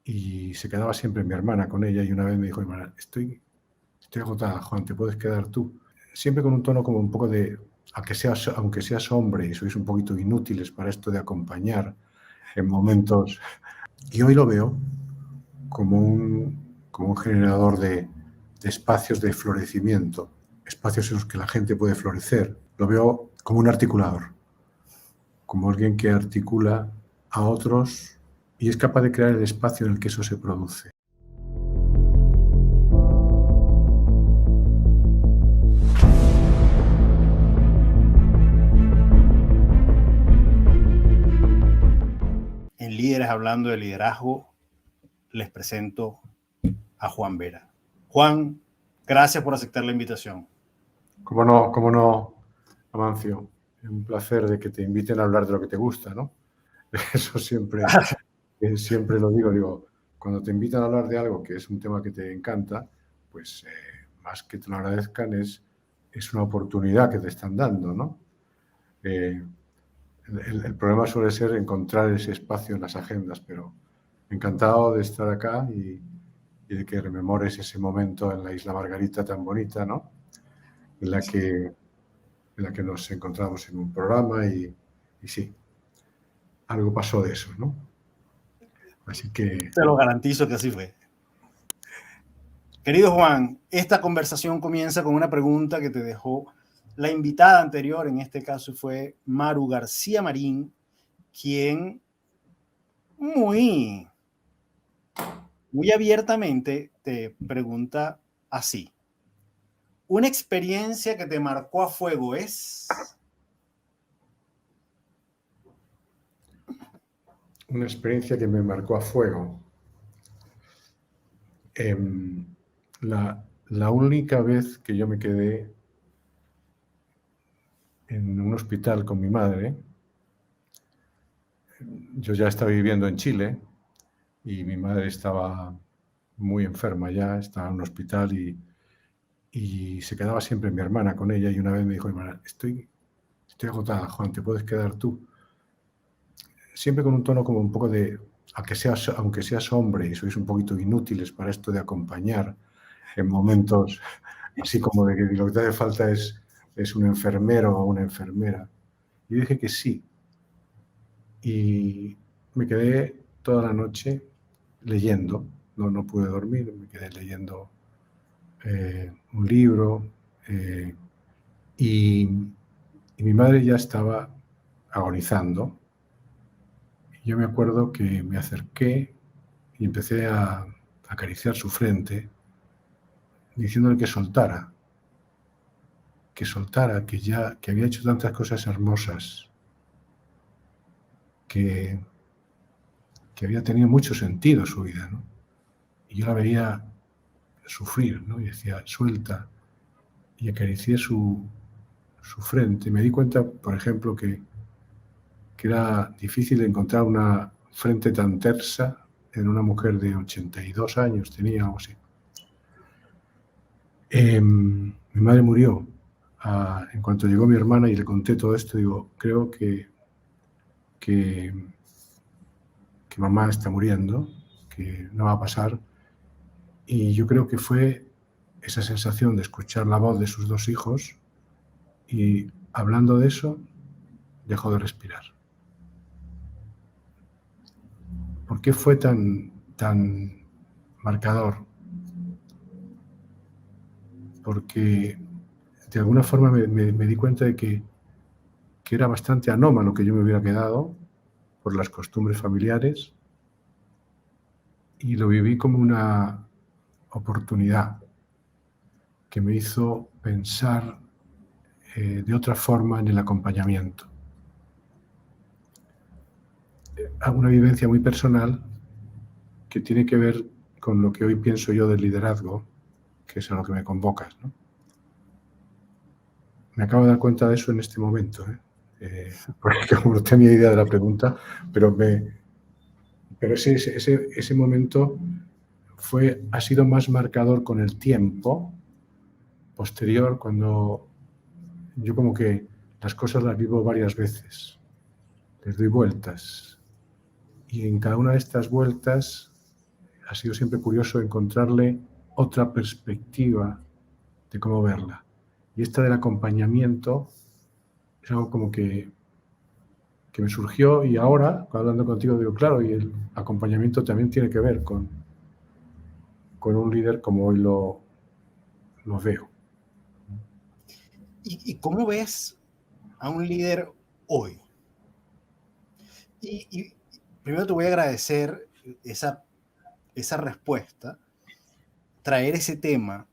y se quedaba siempre mi hermana con ella, y una vez me dijo: hermana, estoy agotada, Juan, ¿te puedes quedar tú? Siempre con un tono como un poco de, aunque seas hombre y sois un poquito inútiles para esto de acompañar en momentos. Y hoy lo veo como un generador de espacios de florecimiento, espacios en los que la gente puede florecer. Lo veo como un articulador, como alguien que articula a otros y es capaz de crear el espacio en el que eso se produce. En Líderes Hablando de Liderazgo, les presento a Juan Vera. Juan, gracias por aceptar la invitación. Cómo no, Amancio. Es un placer de que te inviten a hablar de lo que te gusta, ¿no? Eso siempre lo digo, cuando te invitan a hablar de algo que es un tema que te encanta, pues más que te lo agradezcan, es una oportunidad que te están dando, ¿no? El problema suele ser encontrar ese espacio en las agendas, pero encantado de estar acá y de que rememores ese momento en la Isla Margarita tan bonita, ¿no? En la que nos encontramos en un programa y sí, algo pasó de eso, ¿no? Así que... Te lo garantizo que así fue. Querido Juan, esta conversación comienza con una pregunta que te dejó la invitada anterior, en este caso fue Maru García Marín, quien muy abiertamente te pregunta así: ¿una experiencia que te marcó a fuego es? Una experiencia que me marcó a fuego. La única vez que yo me quedé en un hospital con mi madre, yo ya estaba viviendo en Chile y mi madre estaba muy enferma ya, estaba en un hospital y se quedaba siempre mi hermana con ella, y una vez me dijo: hermana, estoy agotada, Juan, ¿te puedes quedar tú? Siempre con un tono como un poco de, aunque seas hombre y sois un poquito inútiles para esto de acompañar en momentos así como de que lo que te hace falta es un enfermero o una enfermera. Y dije que sí. Y me quedé toda la noche leyendo. No pude dormir, me quedé leyendo un libro y mi madre ya estaba agonizando. Yo me acuerdo que me acerqué y empecé a acariciar su frente, diciéndole que soltara, que había hecho tantas cosas hermosas, que había tenido mucho sentido su vida, ¿no? Y yo la veía sufrir, ¿no? Y decía, suelta, y acaricié su frente. Me di cuenta, por ejemplo, que era difícil encontrar una frente tan tersa en una mujer de 82 años, tenía algo así. Mi madre murió. En cuanto llegó mi hermana y le conté todo esto, digo, creo que mamá está muriendo, que no va a pasar. Y yo creo que fue esa sensación de escuchar la voz de sus dos hijos y, hablando de eso, dejó de respirar. ¿Por qué fue tan marcador? Porque de alguna forma me di cuenta de que era bastante anómalo que yo me hubiera quedado por las costumbres familiares, y lo viví como una oportunidad que me hizo pensar de otra forma en el acompañamiento. Una vivencia muy personal que tiene que ver con lo que hoy pienso yo del liderazgo, que es a lo que me convocas, ¿no? Me acabo de dar cuenta de eso en este momento, porque como no tenía idea de la pregunta, pero ese momento ha sido más marcador con el tiempo posterior, cuando yo como que las cosas las vivo varias veces, les doy vueltas, y en cada una de estas vueltas ha sido siempre curioso encontrarle otra perspectiva de cómo verla. Y esta del acompañamiento es algo como que me surgió, y ahora, hablando contigo, digo, claro, y el acompañamiento también tiene que ver con un líder como hoy lo veo. ¿Y cómo ves a un líder hoy? Y primero te voy a agradecer esa respuesta, traer ese tema,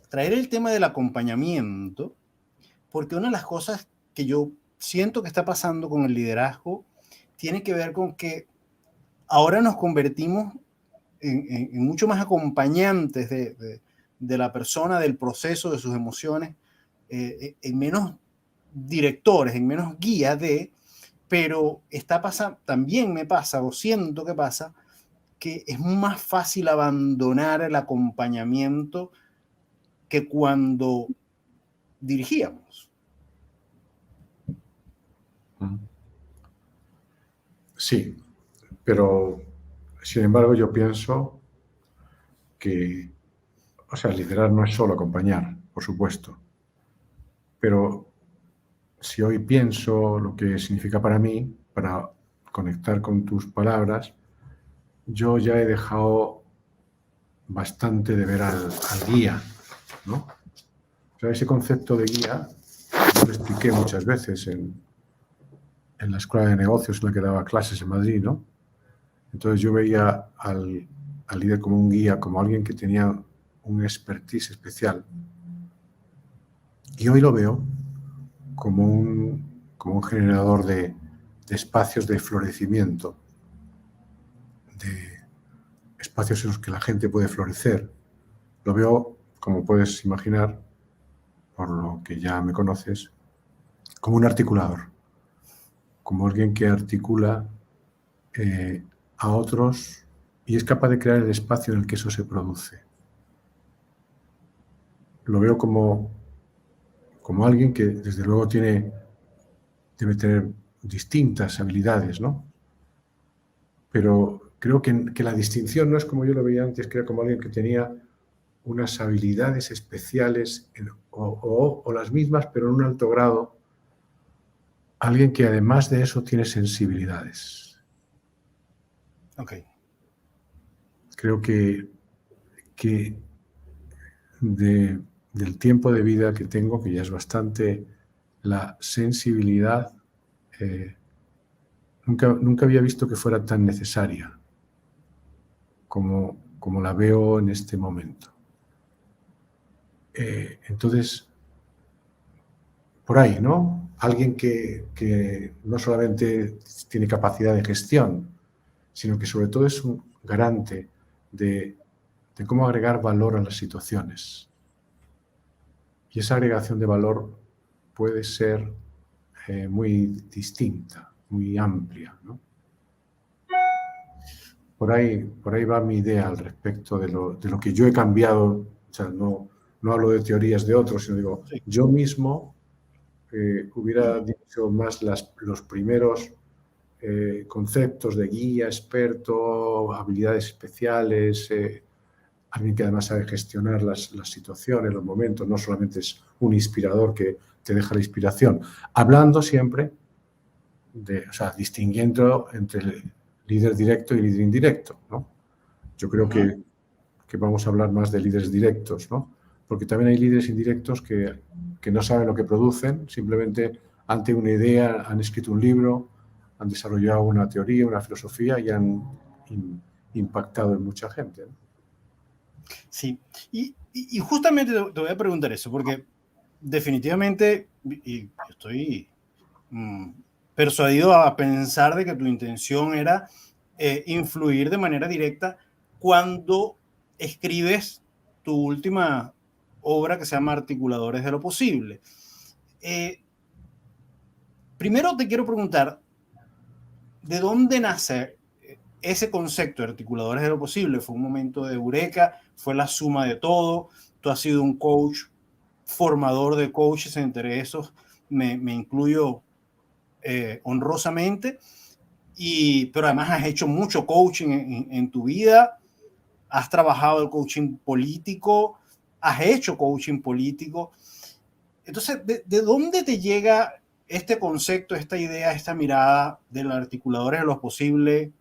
traer el tema del acompañamiento, porque una de las cosas que yo siento que está pasando con el liderazgo tiene que ver con que ahora nos convertimos en mucho más acompañantes de la persona, del proceso, de sus emociones, en menos directores, en menos guías pero también me pasa, o siento que pasa, que es más fácil abandonar el acompañamiento que cuando dirigíamos. Sí, pero sin embargo yo pienso que, o sea, liderar no es solo acompañar, por supuesto, pero si hoy pienso lo que significa para mí, para conectar con tus palabras, yo ya he dejado bastante de ver al guía, ¿no? O sea, ese concepto de guía yo lo expliqué muchas veces en la escuela de negocios en la que daba clases en Madrid, ¿no? Entonces yo veía al líder como un guía, como alguien que tenía un expertise especial. Y hoy lo veo como un generador de espacios de florecimiento, de espacios en los que la gente puede florecer. Lo veo, como puedes imaginar, por lo que ya me conoces, como un articulador, como alguien que articula a otros y es capaz de crear el espacio en el que eso se produce. Lo veo como alguien que desde luego debe tener distintas habilidades, ¿no? Pero creo que la distinción no es como yo lo veía antes, que era como alguien que tenía unas habilidades especiales o las mismas, pero en un alto grado. Alguien que además de eso tiene sensibilidades. Ok. Creo que del tiempo de vida que tengo, que ya es bastante, la sensibilidad nunca había visto que fuera tan necesaria como la veo en este momento. Entonces, por ahí, ¿no? Alguien que no solamente tiene capacidad de gestión, sino que sobre todo es un garante de cómo agregar valor a las situaciones. Y esa agregación de valor puede ser muy distinta, muy amplia, ¿no? Por ahí va mi idea al respecto de lo que yo he cambiado. O sea, no hablo de teorías de otros, sino digo, Sí. yo mismo hubiera dicho más los primeros conceptos de guía, experto, habilidades especiales, alguien que además sabe gestionar las situaciones, los momentos, no solamente es un inspirador que te deja la inspiración, hablando siempre o sea, distinguiendo entre líder directo y líder indirecto, ¿no? Yo creo que vamos a hablar más de líderes directos, ¿no? Porque también hay líderes indirectos que no saben lo que producen, simplemente ante una idea han escrito un libro, han desarrollado una teoría, una filosofía y han impactado en mucha gente, ¿no? Sí, y justamente te voy a preguntar eso, porque definitivamente y estoy persuadido a pensar de que tu intención era influir de manera directa cuando escribes tu última obra que se llama Articuladores de lo Posible. Primero te quiero preguntar, ¿de dónde nace ese concepto de articuladores de lo posible? ¿Fue un momento de eureka? ¿Fue la suma de todo? Tú has sido un coach, formador de coaches, entre esos me incluyo honrosamente, pero además has hecho mucho coaching en tu vida. has trabajado el coaching político, has hecho coaching político. Entonces, ¿de dónde te llega este concepto, esta idea, esta mirada del articulador de lo posible?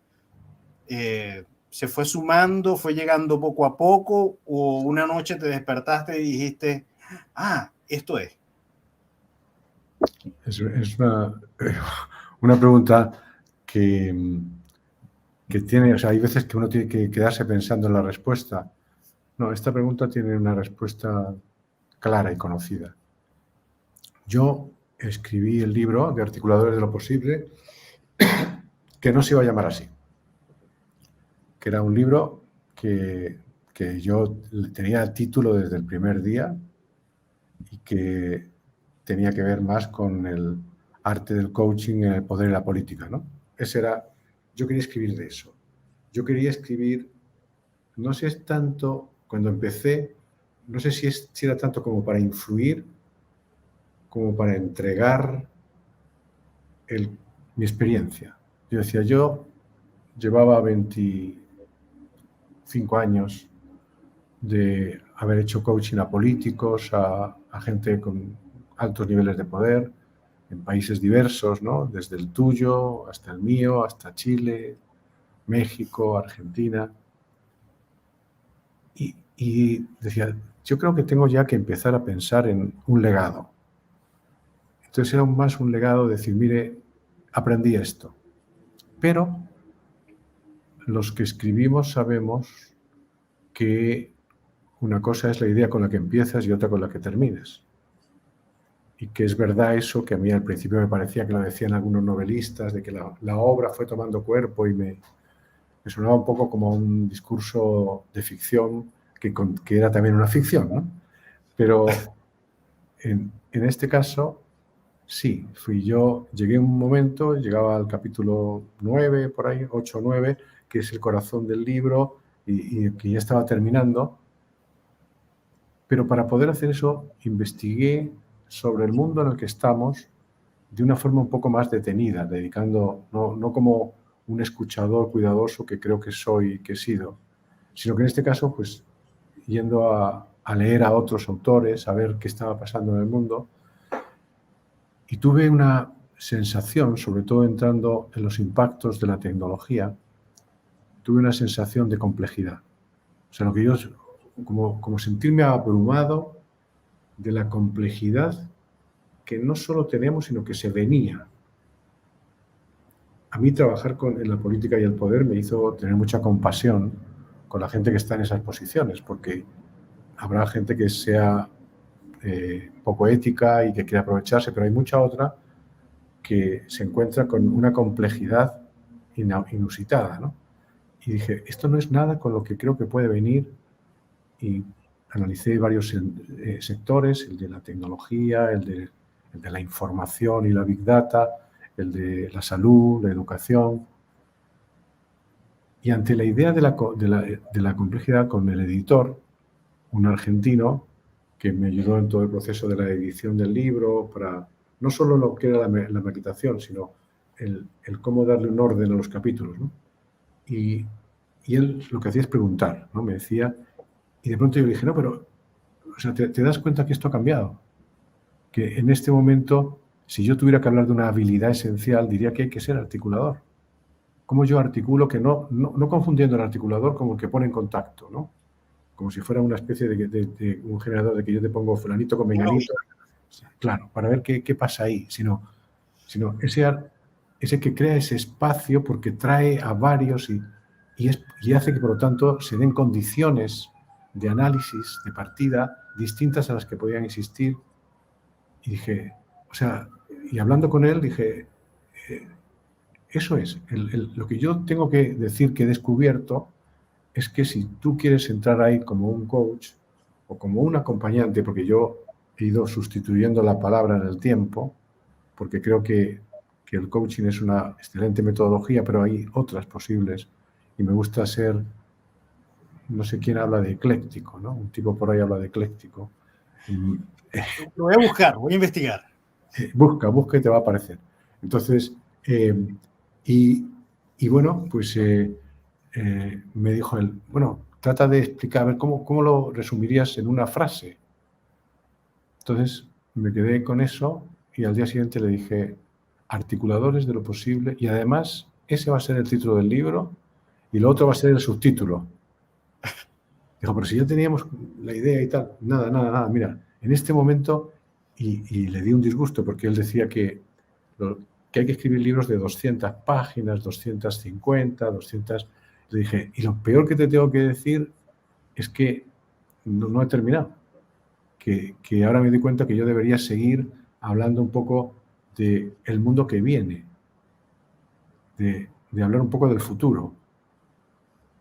¿Se fue sumando, fue llegando poco a poco, o una noche te despertaste y dijiste, esto es? Es una pregunta que tiene, o sea, hay veces que uno tiene que quedarse pensando en la respuesta. No, esta pregunta tiene una respuesta clara y conocida. Yo escribí el libro de Articuladores de lo Posible, que no se iba a llamar así, que era un libro que yo tenía el título desde el primer día y que tenía que ver más con el arte del coaching en el poder y la política, ¿no? Yo quería escribir de eso. Yo quería escribir, no sé es tanto, cuando empecé, no sé si era tanto como para influir, como para entregar mi experiencia. Yo decía, yo llevaba 25 años de haber hecho coaching a políticos, a gente con altos niveles de poder, en países diversos, ¿no? Desde el tuyo hasta el mío, hasta Chile, México, Argentina. Y decía, yo creo que tengo ya que empezar a pensar en un legado. Entonces era más un legado de decir, mire, aprendí esto. Pero los que escribimos sabemos que una cosa es la idea con la que empiezas y otra con la que terminas. Y que es verdad eso que a mí al principio me parecía que lo decían algunos novelistas, de que la obra fue tomando cuerpo y me sonaba un poco como un discurso de ficción que era también una ficción, ¿no? Pero en este caso, sí, llegué un momento, llegaba al capítulo 9, por ahí, 8 o 9, que es el corazón del libro y que ya estaba terminando. Pero para poder hacer eso, investigué sobre el mundo en el que estamos de una forma un poco más detenida, dedicando, no como un escuchador cuidadoso que creo que soy y que he sido, sino que en este caso, pues, yendo a leer a otros autores, a ver qué estaba pasando en el mundo. Y tuve una sensación, sobre todo entrando en los impactos de la tecnología, tuve una sensación de complejidad. O sea, lo que yo, como sentirme abrumado de la complejidad que no solo tenemos, sino que se venía. A mí trabajar en la política y el poder me hizo tener mucha compasión con la gente que está en esas posiciones, porque habrá gente que sea poco ética y que quiere aprovecharse, pero hay mucha otra que se encuentra con una complejidad inusitada, ¿no? Y dije, esto no es nada con lo que creo que puede venir, y analicé varios sectores, el de la tecnología, el de la información y la big data, el de la salud, la educación. Y ante la idea de la complejidad, con el editor, un argentino, que me ayudó en todo el proceso de la edición del libro, para no solo lo que era la maquetación, sino el cómo darle un orden a los capítulos, ¿no? Y él lo que hacía es preguntar, ¿no? Me decía, y de pronto yo le dije, no, pero, o sea, ¿te das cuenta que esto ha cambiado? Que en este momento, si yo tuviera que hablar de una habilidad esencial, diría que hay que ser articulador. ¿Cómo yo articulo? Que no confundiendo el articulador como el que pone en contacto, ¿no? Como si fuera una especie de un generador de que yo te pongo fulanito con menganito. Claro, para ver qué pasa ahí. Sino ese que crea ese espacio porque trae a varios y hace que, por lo tanto, se den condiciones de análisis, de partida, distintas a las que podían existir. Y dije, o sea, y hablando con él, dije, eso es, lo que yo tengo que decir que he descubierto es que si tú quieres entrar ahí como un coach o como un acompañante, porque yo he ido sustituyendo la palabra en el tiempo, porque creo que el coaching es una excelente metodología, pero hay otras posibles, y me gusta ser, no sé quién habla de ecléctico, ¿no? Un tipo por ahí habla de ecléctico. Lo voy a buscar, voy a investigar. Busca y te va a aparecer. Entonces, y bueno, pues me dijo él, bueno, trata de explicar, a ver, ¿cómo lo resumirías en una frase? Entonces me quedé con eso y al día siguiente le dije, articuladores de lo posible, y además ese va a ser el título del libro y lo otro va a ser el subtítulo. Dijo, pero si ya teníamos la idea y tal. Nada. Mira, en este momento, y le di un disgusto porque él decía que hay que escribir libros de 200 páginas, 250, 200... Le dije, y lo peor que te tengo que decir es que no he terminado. Que ahora me di cuenta que yo debería seguir hablando un poco del mundo que viene, de hablar un poco del futuro.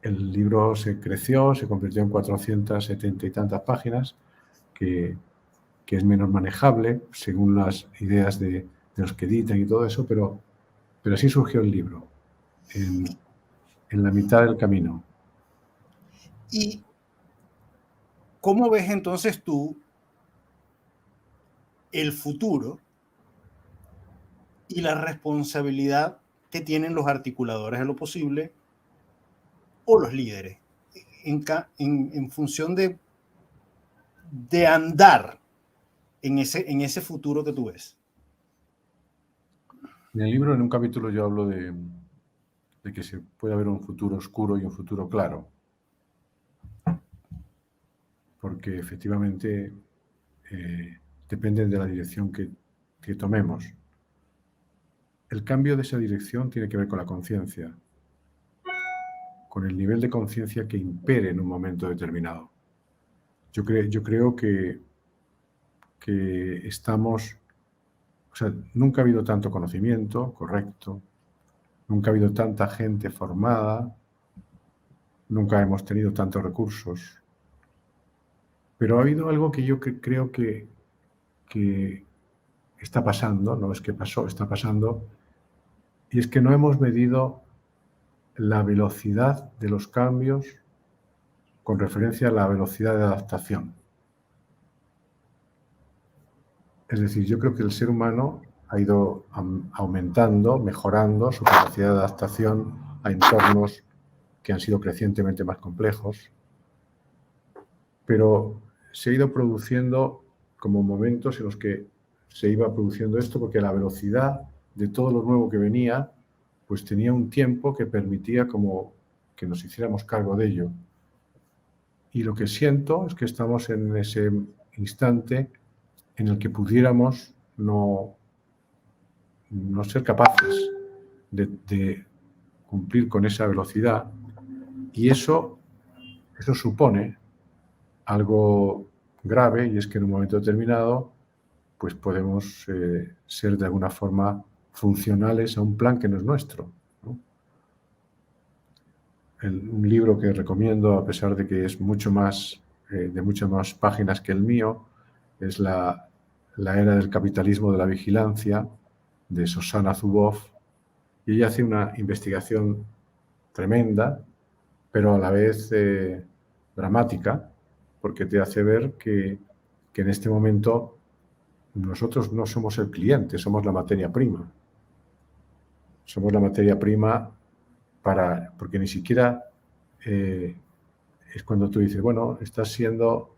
El libro se creció, se convirtió en 470 y tantas páginas, que es menos manejable según las ideas de los que editan y todo eso, pero así surgió el libro, en la mitad del camino. ¿Y cómo ves entonces tú el futuro y la responsabilidad que tienen los articuladores de lo posible o los líderes en función de andar en ese futuro que tú ves? En el libro, en un capítulo, yo hablo de que se puede haber un futuro oscuro y un futuro claro. Porque efectivamente depende de la dirección que tomemos. El cambio de esa dirección tiene que ver con la conciencia, con el nivel de conciencia que impere en un momento determinado. Yo creo que estamos... O sea, nunca ha habido tanto conocimiento, correcto. Nunca ha habido tanta gente formada. Nunca hemos tenido tantos recursos. Pero ha habido algo que yo creo que está pasando, no es que pasó, está pasando, y es que no hemos medido la velocidad de los cambios con referencia a la velocidad de adaptación. Es decir, yo creo que el ser humano ha ido aumentando, mejorando su capacidad de adaptación a entornos que han sido crecientemente más complejos, pero se ha ido produciendo como momentos en los que se iba produciendo esto porque la velocidad de todo lo nuevo que venía pues tenía un tiempo que permitía como que nos hiciéramos cargo de ello. Y lo que siento es que estamos en ese instante en el que pudiéramos no ser capaces de cumplir con esa velocidad, y eso supone algo grave, y es que en un momento determinado pues podemos ser de alguna forma funcionales a un plan que no es nuestro, ¿no? Un libro que recomiendo, a pesar de que es mucho más de muchas más páginas que el mío, es la era del capitalismo de la vigilancia, de Shoshana Zuboff, y ella hace una investigación tremenda, pero a la vez dramática, porque te hace ver que en este momento nosotros no somos el cliente, somos la materia prima. Somos la materia prima porque ni siquiera es cuando tú dices, bueno, estás siendo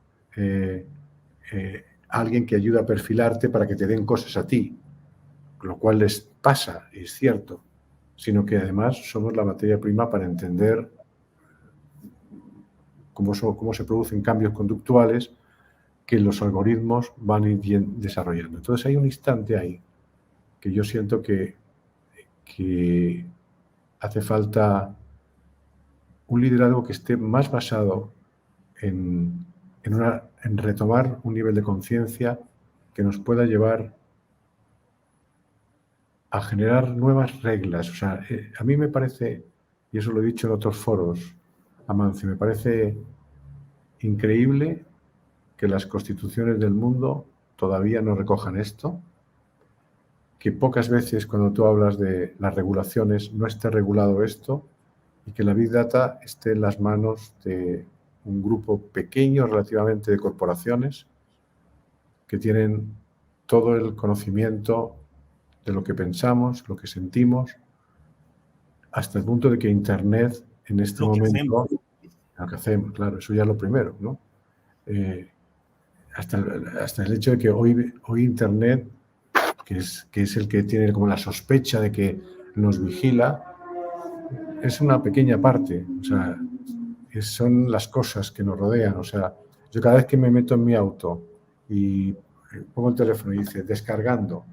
alguien que ayuda a perfilarte para que te den cosas a ti, lo cual les pasa, es cierto, sino que además somos la materia prima para entender cómo se producen cambios conductuales que los algoritmos van a ir desarrollando. Entonces hay un instante ahí que yo siento que hace falta un liderazgo que esté más basado en retomar un nivel de conciencia que nos pueda llevar a generar nuevas reglas. O sea, a mí me parece, y eso lo he dicho en otros foros, Amancio, me parece increíble que las constituciones del mundo todavía no recojan esto, que pocas veces cuando tú hablas de las regulaciones no esté regulado esto, y que la Big Data esté en las manos de un grupo pequeño relativamente de corporaciones que tienen todo el conocimiento de lo que pensamos, lo que sentimos, hasta el punto de que Internet en este momento lo que hacemos, claro, eso ya es lo primero, ¿no? Hasta el hecho de que hoy Internet, que es el que tiene como la sospecha de que nos vigila, es una pequeña parte, o sea, son las cosas que nos rodean. O sea, yo cada vez que me meto en mi auto y pongo el teléfono y dice descargando,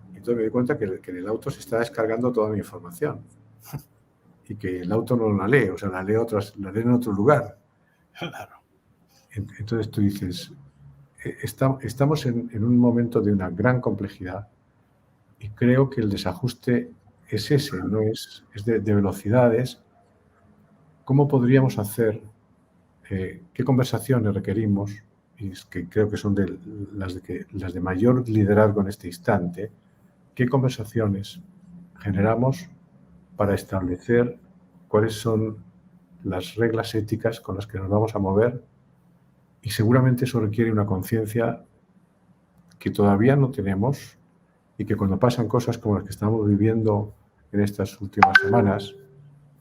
entonces me doy cuenta que en el auto se está descargando toda mi información y que el auto no la lee, o sea, la lee en otro lugar. Claro. Entonces tú dices, estamos en un momento de una gran complejidad y creo que el desajuste es ese, no es de velocidades. ¿Cómo podríamos hacer? ¿Qué conversaciones requerimos? Y es que creo que son las de mayor liderazgo en este instante. ¿Qué conversaciones generamos para establecer cuáles son las reglas éticas con las que nos vamos a mover? Y seguramente eso requiere una conciencia que todavía no tenemos y que cuando pasan cosas como las que estamos viviendo en estas últimas semanas,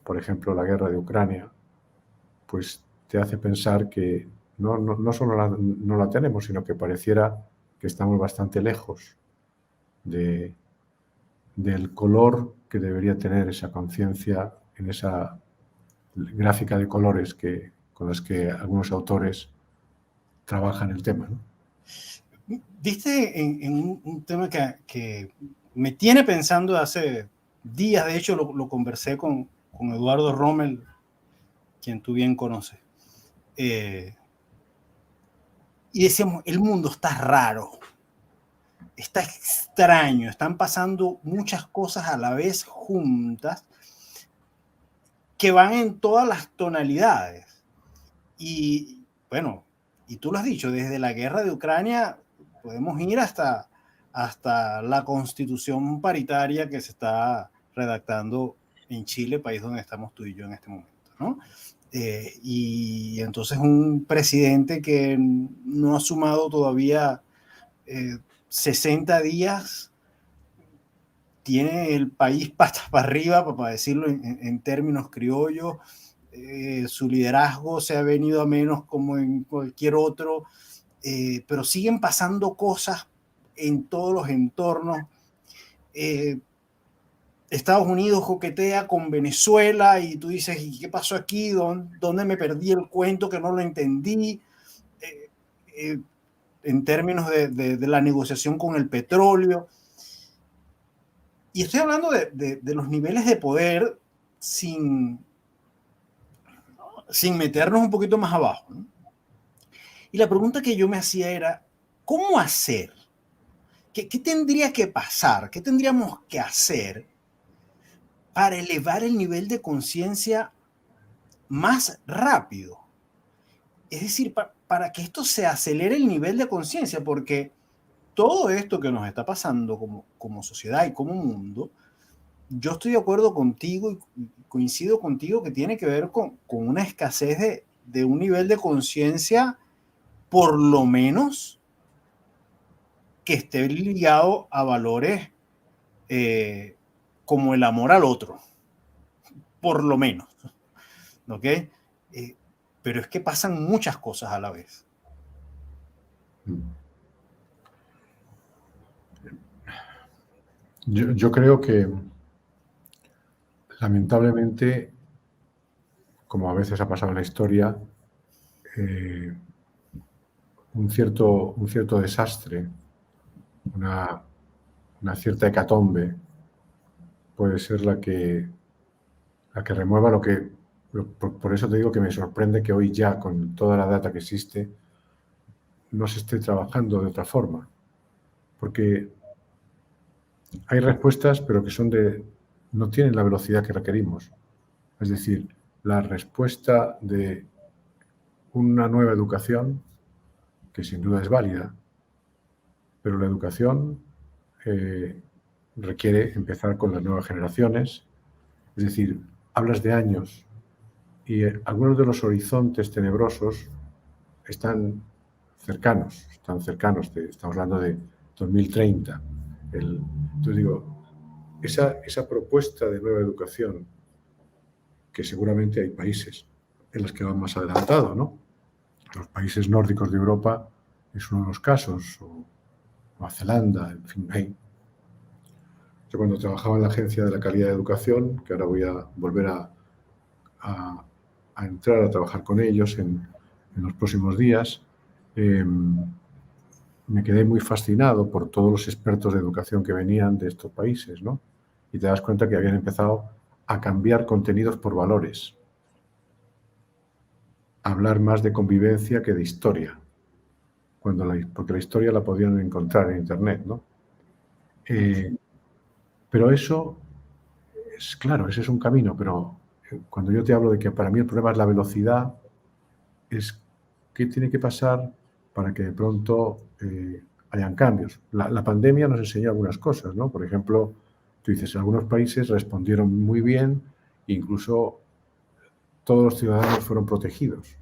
por ejemplo, la guerra de Ucrania, pues te hace pensar que no solo no la tenemos, sino que pareciera que estamos bastante lejos del color que debería tener esa conciencia en esa gráfica de colores con las que algunos autores trabajan el tema, ¿no? Viste en un tema que me tiene pensando hace días, de hecho lo conversé con Eduardo Rommel, quien tú bien conoces. Y decíamos, el mundo está raro, está extraño, están pasando muchas cosas a la vez juntas que van en todas las tonalidades. Y bueno, y tú lo has dicho, desde la guerra de Ucrania podemos ir hasta la constitución paritaria que se está redactando en Chile, país donde estamos tú y yo en este momento, ¿no? Y entonces un presidente que no ha sumado todavía 60 días, tiene el país patas para arriba, para decirlo en términos criollos. Su liderazgo se ha venido a menos como en cualquier otro, pero siguen pasando cosas en todos los entornos. Estados Unidos coquetea con Venezuela y tú dices, ¿y qué pasó aquí? ¿Dónde me perdí el cuento que no lo entendí? En términos de la negociación con el petróleo. Y estoy hablando de los niveles de poder sin meternos un poquito más abajo, ¿no? Y la pregunta que yo me hacía era, ¿cómo hacer? ¿Qué tendría que pasar? ¿Qué tendríamos que hacer para elevar el nivel de conciencia más rápido? Es decir, para que esto se acelere el nivel de conciencia, porque todo esto que nos está pasando como sociedad y como mundo, yo estoy de acuerdo contigo y coincido contigo que tiene que ver con una escasez de un nivel de conciencia, por lo menos, que esté ligado a valores como el amor al otro, por lo menos, ¿ok? Pero es que pasan muchas cosas a la vez. Yo creo que, lamentablemente, como a veces ha pasado en la historia, un cierto desastre, una cierta hecatombe puede ser la que remueva lo que... Por eso te digo que me sorprende que hoy ya, con toda la data que existe, no se esté trabajando de otra forma. Porque hay respuestas, pero que no tienen la velocidad que requerimos. Es decir, la respuesta de una nueva educación, que sin duda es válida, pero la educación requiere empezar con las nuevas generaciones. Es decir, hablas de años y algunos de los horizontes tenebrosos están cercanos, estamos hablando de 2030. Entonces digo, esa propuesta de nueva educación, que seguramente hay países en las que van más adelantado, ¿no? Los países nórdicos de Europa es uno de los casos, o Nueva Zelanda, en fin, hay. Yo cuando trabajaba en la Agencia de la Calidad de Educación, que ahora voy a volver a entrar a trabajar con ellos en los próximos días, me quedé muy fascinado por todos los expertos de educación que venían de estos países, ¿no? Y te das cuenta que habían empezado a cambiar contenidos por valores, a hablar más de convivencia que de historia, porque la historia la podían encontrar en Internet, ¿no? Pero eso es, claro, ese es un camino, pero cuando yo te hablo de que para mí el problema es la velocidad, es qué tiene que pasar para que de pronto hayan cambios. La pandemia nos enseñó algunas cosas, ¿no? Por ejemplo, tú dices, algunos países respondieron muy bien, incluso todos los ciudadanos fueron protegidos.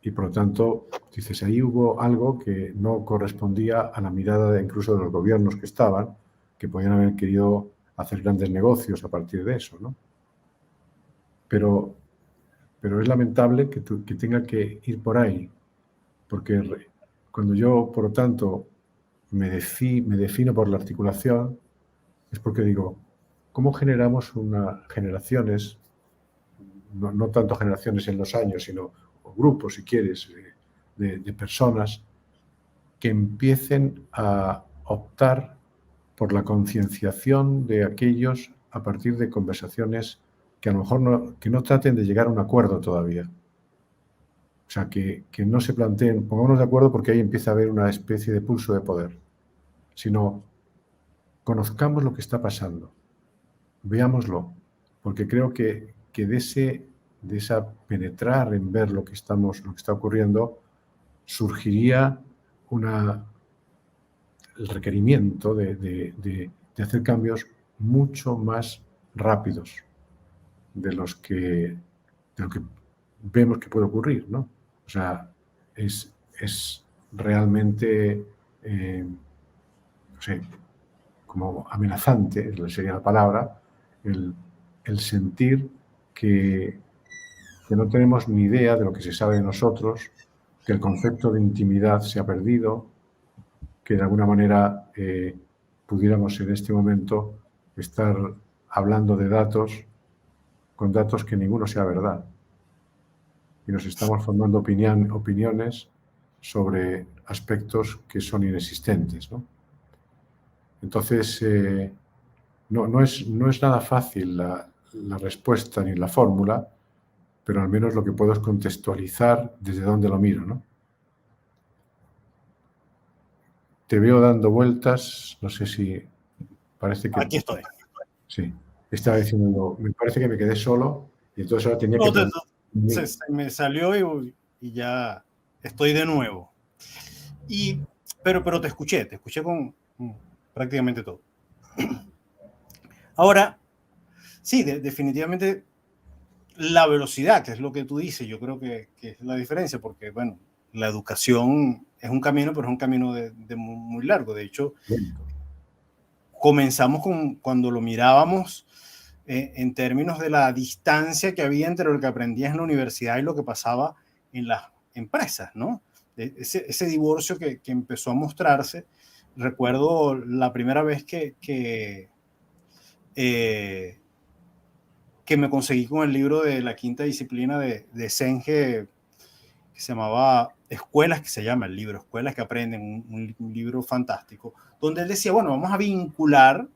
Y por lo tanto, dices, ahí hubo algo que no correspondía a la mirada incluso de los gobiernos que estaban, que podían haber querido hacer grandes negocios a partir de eso, ¿no? Pero es lamentable que tenga que ir por ahí, porque cuando yo, por lo tanto, me defino por la articulación, es porque digo, ¿cómo generamos generaciones, no tanto generaciones en los años, sino grupos, si quieres, de personas que empiecen a optar por la concienciación de aquellos a partir de conversaciones que a lo mejor que no traten de llegar a un acuerdo todavía? O sea, que no se planteen, pongámonos de acuerdo porque ahí empieza a haber una especie de pulso de poder, sino conozcamos lo que está pasando, veámoslo, porque creo que de esa penetrar en ver lo que está ocurriendo, surgiría el requerimiento de hacer cambios mucho más rápidos de lo que vemos que puede ocurrir, ¿no? O sea, es realmente, no sé, como amenazante, sería la palabra, el sentir que no tenemos ni idea de lo que se sabe de nosotros, que el concepto de intimidad se ha perdido, que de alguna manera pudiéramos en este momento estar hablando de datos con datos que ninguno sea verdad. Y nos estamos formando opiniones sobre aspectos que son inexistentes, ¿no? Entonces, no es nada fácil la respuesta ni la fórmula, pero al menos lo que puedo es contextualizar desde dónde lo miro, ¿no? Te veo dando vueltas, no sé si parece que... Aquí estoy. Sí, estaba diciendo, me parece que me quedé solo y entonces ahora tenía que... Se me salió y ya estoy de nuevo. Pero te escuché con prácticamente todo. Ahora, sí, definitivamente la velocidad, que es lo que tú dices, yo creo que es la diferencia, porque, bueno, la educación es un camino, pero es un camino de muy largo. De hecho, comenzamos cuando lo mirábamos en términos de la distancia que había entre lo que aprendías en la universidad y lo que pasaba en las empresas, ¿no? Ese divorcio que empezó a mostrarse. Recuerdo la primera vez que me conseguí con el libro de la quinta disciplina de Senge, que se llamaba Escuelas, que se llama el libro, Escuelas que Aprenden, un libro fantástico, donde él decía, bueno, vamos a vincular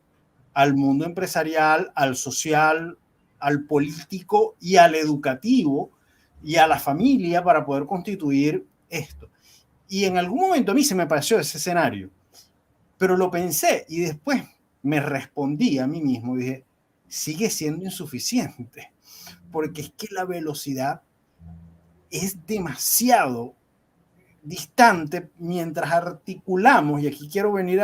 al mundo empresarial, al social, al político y al educativo y a la familia para poder constituir esto. Y en algún momento a mí se me pareció ese escenario, pero lo pensé y después me respondí a mí mismo, dije, sigue siendo insuficiente, porque es que la velocidad es demasiado distante mientras articulamos, y aquí quiero venir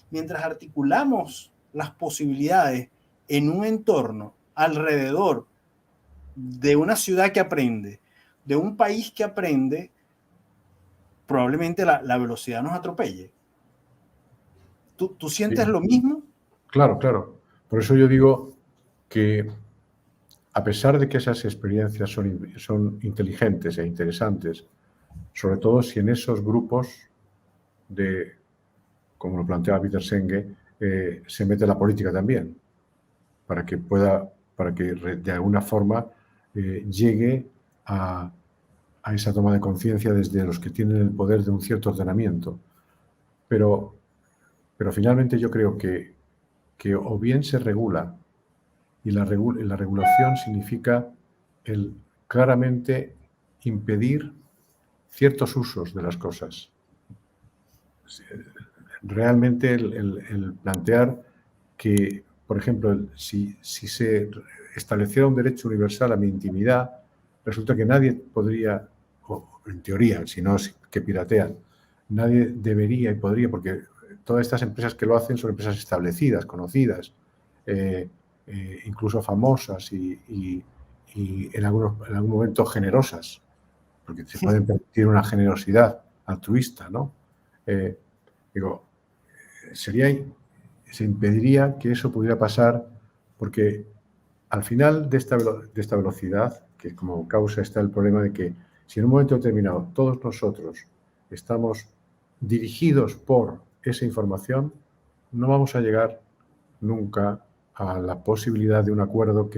mientras articulamos las posibilidades en un entorno alrededor de una ciudad que aprende, de un país que aprende, probablemente la velocidad nos atropelle. ¿Tú sientes lo mismo? Claro, claro. Por eso yo digo que a pesar de que esas experiencias son inteligentes e interesantes, sobre todo si en esos grupos como lo planteaba Peter Senge, se mete la política también, para que de alguna forma llegue a esa toma de conciencia desde los que tienen el poder de un cierto ordenamiento. Pero finalmente yo creo que o bien se regula, y la regulación significa claramente impedir ciertos usos de las cosas. Realmente el plantear que, por ejemplo, si se estableciera un derecho universal a mi intimidad, resulta que nadie podría, o en teoría, si no es que piratean, nadie debería y podría, porque todas estas empresas que lo hacen son empresas establecidas, conocidas, incluso famosas y en algún momento generosas, porque se pueden permitir una generosidad altruista, ¿no? Digo, se impediría que eso pudiera pasar, porque al final de esta velocidad, que como causa está el problema de que si en un momento determinado todos nosotros estamos dirigidos por esa información, no vamos a llegar nunca a la posibilidad de un acuerdo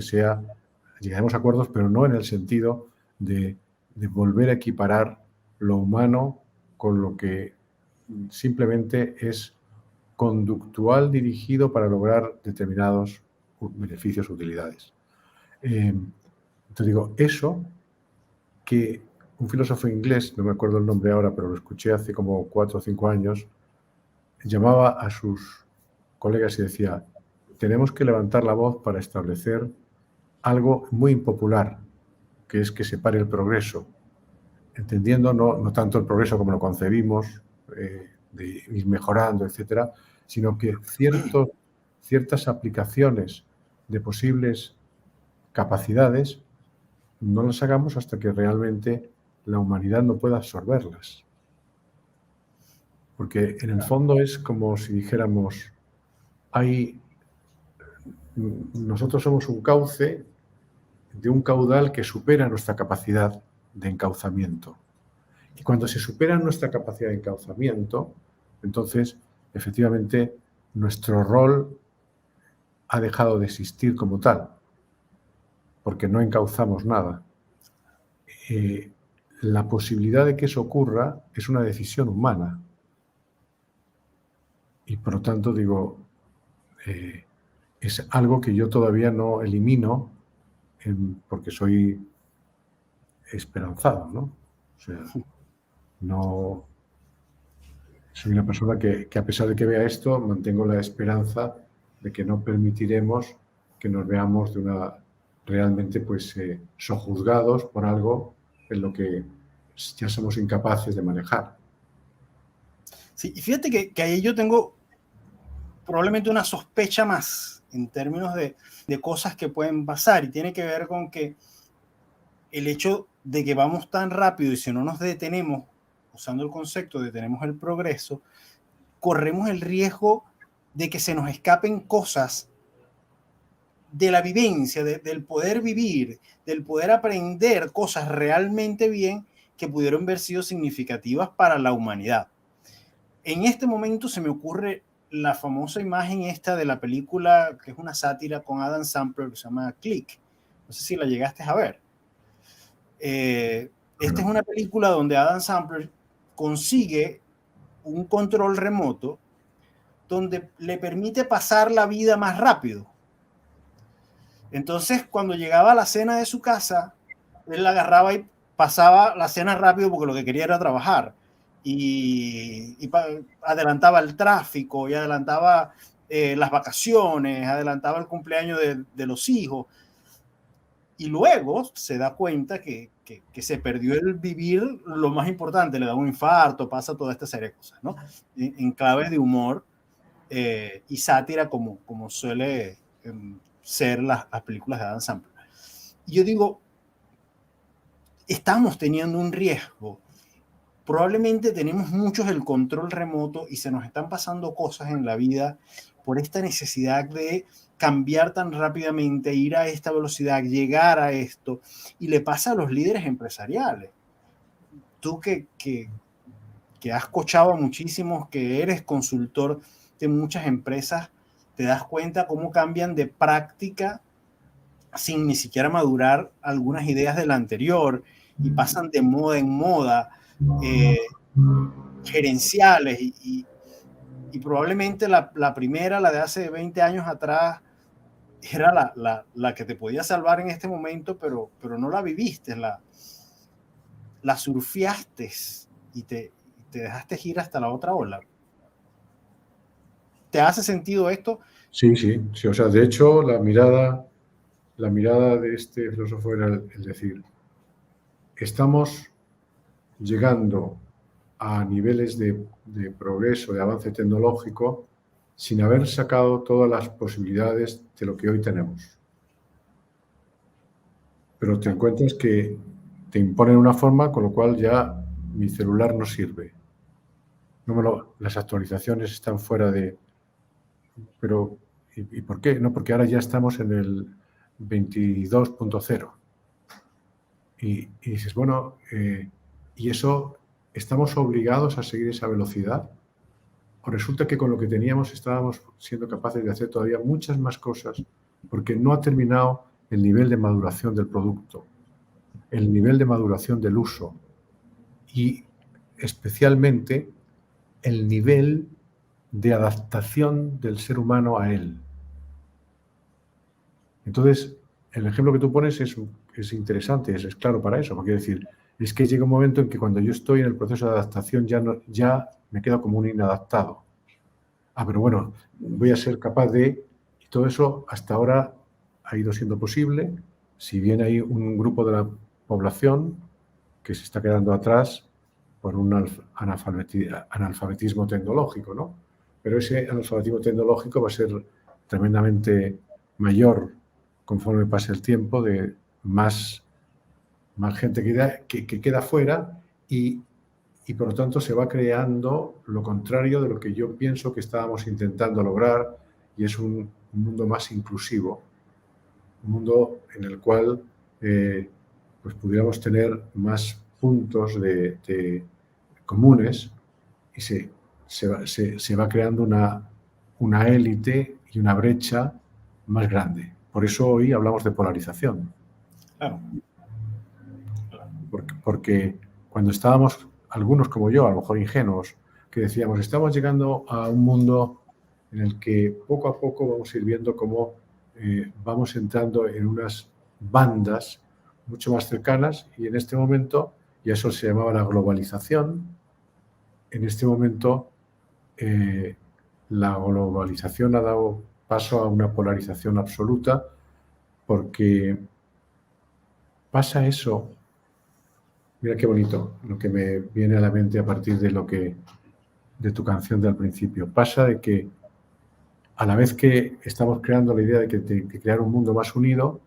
llegaremos a acuerdos, pero no en el sentido de volver a equiparar lo humano con lo que simplemente es conductual dirigido para lograr determinados beneficios, utilidades. Entonces digo, eso que un filósofo inglés, no me acuerdo el nombre ahora, pero lo escuché hace como 4 o 5 años, llamaba a sus colegas y decía, tenemos que levantar la voz para establecer algo muy impopular, que es que se pare el progreso, entendiendo no tanto el progreso como lo concebimos, de ir mejorando, etcétera, sino que ciertas aplicaciones de posibles capacidades no las hagamos hasta que realmente la humanidad no pueda absorberlas. Porque en el fondo es como si dijéramos, nosotros somos un cauce de un caudal que supera nuestra capacidad de encauzamiento. Y cuando se supera nuestra capacidad de encauzamiento, entonces, efectivamente, nuestro rol ha dejado de existir como tal, porque no encauzamos nada. La posibilidad de que eso ocurra es una decisión humana. Y por lo tanto, digo, es algo que yo todavía no elimino porque soy esperanzado, ¿no? O sea, no soy una persona que a pesar de que vea esto, mantengo la esperanza de que no permitiremos que nos veamos realmente pues sojuzgados por algo en lo que ya somos incapaces de manejar. Sí, y fíjate que ahí yo tengo probablemente una sospecha más en términos de cosas que pueden pasar, y tiene que ver con que el hecho de que vamos tan rápido y si no nos detenemos, usando el concepto de detenemos el progreso, corremos el riesgo de que se nos escapen cosas de la vivencia, del poder vivir, del poder aprender cosas realmente bien que pudieron haber sido significativas para la humanidad. En este momento se me ocurre la famosa imagen esta de la película, que es una sátira con Adam Sandler, que se llama Click. No sé si la llegaste a ver. Esta es una película donde Adam Sandler consigue un control remoto donde le permite pasar la vida más rápido. Entonces, cuando llegaba a la cena de su casa, él la agarraba y pasaba la cena rápido porque lo que quería era trabajar. Y adelantaba el tráfico, y adelantaba las vacaciones, adelantaba el cumpleaños de los hijos. Y luego se da cuenta que se perdió el vivir lo más importante, le da un infarto, pasa toda esta serie de cosas, ¿no? En clave de humor y sátira como suele ser las películas de Adam Sandler. Y yo digo, estamos teniendo un riesgo probablemente tenemos muchos el control remoto y se nos están pasando cosas en la vida por esta necesidad de cambiar tan rápidamente, ir a esta velocidad, llegar a esto, y le pasa a los líderes empresariales. Tú que has coachado a muchísimos, que eres consultor de muchas empresas, te das cuenta cómo cambian de práctica sin ni siquiera madurar algunas ideas de la anterior y pasan de moda en moda, gerenciales y probablemente la primera, la de hace 20 años atrás, era la que te podía salvar en este momento, pero no la viviste, la surfeaste y te dejaste ir hasta la otra ola. ¿Te hace sentido esto? Sí, sí, sí. O sea, de hecho, la mirada de este filósofo era el decir, estamos llegando a niveles de progreso, de avance tecnológico, sin haber sacado todas las posibilidades de lo que hoy tenemos. Pero te encuentras que te imponen una forma, con lo cual ya mi celular no sirve. Las actualizaciones están fuera de... Pero, ¿y por qué? No, porque ahora ya estamos en el 22.0. Y dices, bueno, ¿y eso estamos obligados a seguir esa velocidad? ¿O resulta que con lo que teníamos estábamos siendo capaces de hacer todavía muchas más cosas porque no ha terminado el nivel de maduración del producto, el nivel de maduración del uso y especialmente el nivel de adaptación del ser humano a él? Entonces, el ejemplo que tú pones es interesante, es claro para eso, porque decir, es que llega un momento en que cuando yo estoy en el proceso de adaptación ya me quedo como un inadaptado. Pero bueno, voy a ser capaz de... Y todo eso hasta ahora ha ido siendo posible, si bien hay un grupo de la población que se está quedando atrás por un analfabetismo tecnológico, ¿no? Pero ese analfabetismo tecnológico va a ser tremendamente mayor conforme pase el tiempo, de más gente que queda fuera y por lo tanto se va creando lo contrario de lo que yo pienso que estábamos intentando lograr, y es un mundo más inclusivo, un mundo en el cual pues pudiéramos tener más puntos de comunes y se va creando una élite y una brecha más grande. Por eso hoy hablamos de polarización. Claro. Porque cuando estábamos, algunos como yo, a lo mejor ingenuos, que decíamos, estamos llegando a un mundo en el que poco a poco vamos a ir viendo cómo vamos entrando en unas bandas mucho más cercanas, y en este momento, y eso se llamaba la globalización, en este momento la globalización ha dado paso a una polarización absoluta, porque pasa eso. Mira qué bonito lo que me viene a la mente a partir de tu canción del principio. Pasa de que a la vez que estamos creando la idea de crear un mundo más unido,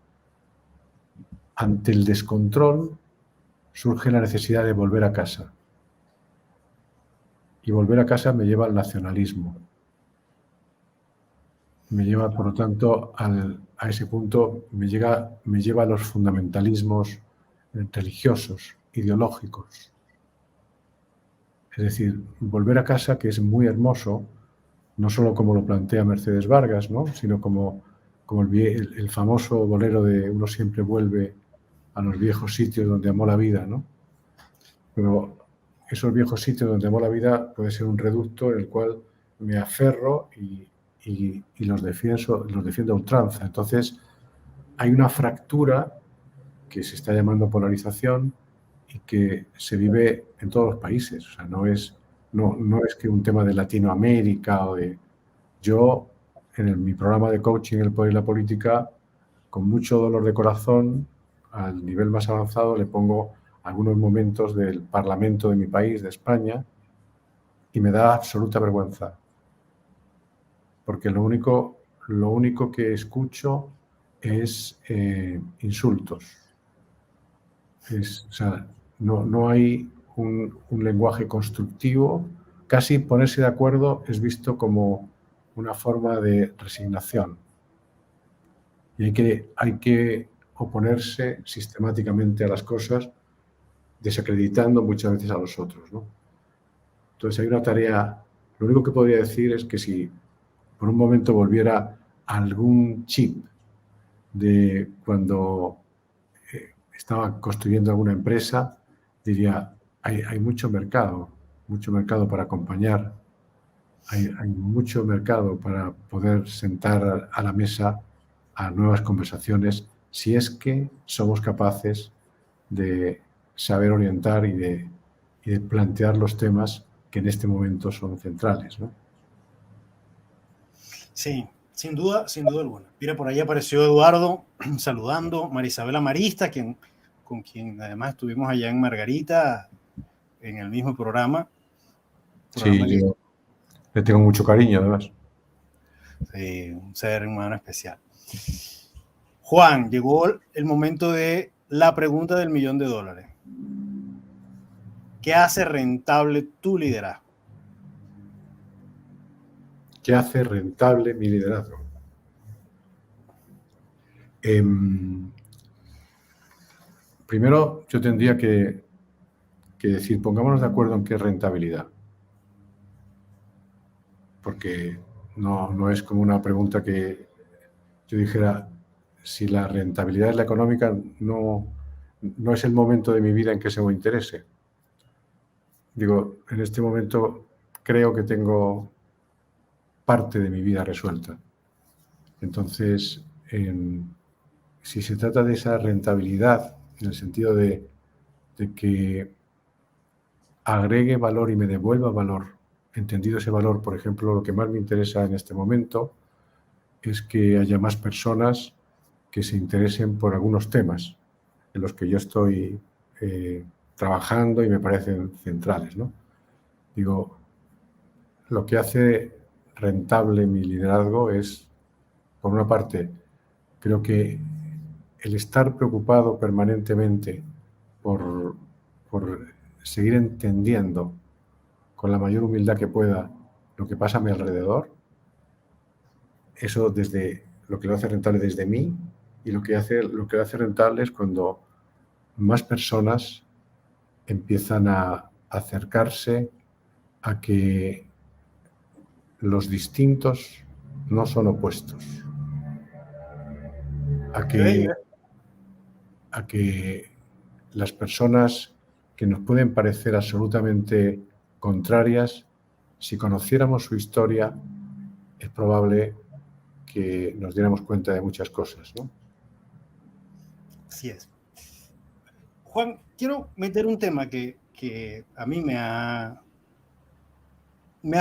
ante el descontrol surge la necesidad de volver a casa. Y volver a casa me lleva al nacionalismo. Me lleva, por lo tanto, a ese punto, me lleva a los fundamentalismos religiosos, ideológicos. Es decir, volver a casa, que es muy hermoso, no solo como lo plantea Mercedes Vargas, ¿no?, sino como el famoso bolero de uno siempre vuelve a los viejos sitios donde amó la vida, ¿no? Pero esos viejos sitios donde amó la vida puede ser un reducto en el cual me aferro y los defiendo a ultranza. Entonces, hay una fractura que se está llamando polarización y que se vive en todos los países. O sea, no es que un tema de Latinoamérica o de... Yo, en mi programa de coaching, El Poder y la Política, con mucho dolor de corazón, al nivel más avanzado, le pongo algunos momentos del Parlamento de mi país, de España, y me da absoluta vergüenza. Porque lo único que escucho es insultos. O sea, no hay un lenguaje constructivo. Casi ponerse de acuerdo es visto como una forma de resignación. Y hay que oponerse sistemáticamente a las cosas, desacreditando muchas veces a los otros, ¿no? Entonces hay una tarea, lo único que podría decir es que si por un momento volviera algún chip de cuando estaba construyendo alguna empresa, diría, hay mucho mercado para acompañar, hay mucho mercado para poder sentar a la mesa a nuevas conversaciones si es que somos capaces de saber orientar y de plantear los temas que en este momento son centrales, ¿no? Sí, sin duda alguna. Mira, por ahí apareció Eduardo saludando, Marisabela Marista, con quien además estuvimos allá en Margarita, en el mismo programa. Sí, yo le tengo mucho cariño, además. Un ser humano especial. Juan, llegó el momento de la pregunta del $1.000.000. ¿Qué hace rentable tu liderazgo? ¿Qué hace rentable mi liderazgo? Primero, yo tendría que decir, pongámonos de acuerdo en qué es rentabilidad. Porque no es como una pregunta que yo dijera, si la rentabilidad es la económica, no es el momento de mi vida en que se me interese. Digo, en este momento creo que tengo parte de mi vida resuelta. Entonces, si se trata de esa rentabilidad, en el sentido de que agregue valor y me devuelva valor, entendido ese valor, por ejemplo, lo que más me interesa en este momento es que haya más personas que se interesen por algunos temas en los que yo estoy trabajando y me parecen centrales, ¿no? Digo, lo que hace rentable mi liderazgo es, por una parte, creo que el estar preocupado permanentemente por seguir entendiendo con la mayor humildad que pueda lo que pasa a mi alrededor, eso desde lo que lo hace rentable desde mí, y lo que lo hace rentable es cuando más personas empiezan a acercarse a que los distintos no son opuestos, a que las personas que nos pueden parecer absolutamente contrarias, si conociéramos su historia, es probable que nos diéramos cuenta de muchas cosas, ¿no? Así es. Juan, quiero meter un tema que a mí me ha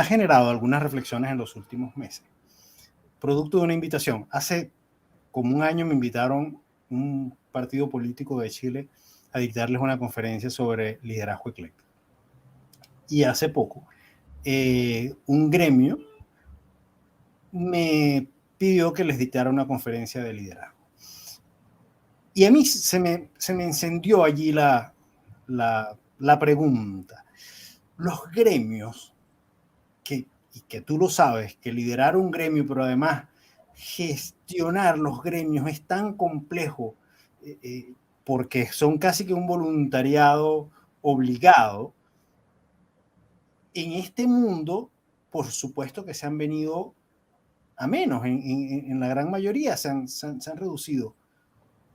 generado algunas reflexiones en los últimos meses. Producto de una invitación. Hace como un año me invitaron un partido político de Chile a dictarles una conferencia sobre liderazgo ecléctico. Y hace poco, un gremio me pidió que les dictara una conferencia de liderazgo. Y a mí se me encendió allí la pregunta. Los gremios, y que tú lo sabes, que liderar un gremio, pero además gestionar los gremios es tan complejo, porque son casi que un voluntariado obligado. En este mundo, por supuesto que se han venido a menos, en la gran mayoría se han reducido.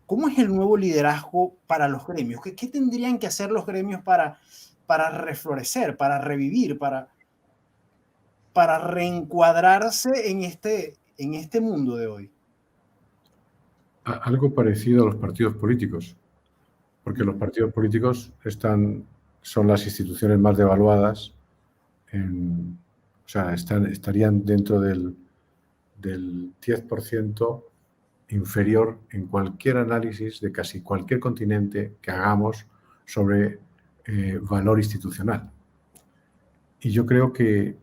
¿Cómo es el nuevo liderazgo para los gremios? ¿Qué tendrían que hacer los gremios para reflorecer, para revivir, para reencuadrarse en este mundo de hoy? Algo parecido a los partidos políticos, porque los partidos políticos son las instituciones más devaluadas, o sea, estarían dentro del 10% inferior en cualquier análisis de casi cualquier continente que hagamos sobre valor institucional. Y yo creo que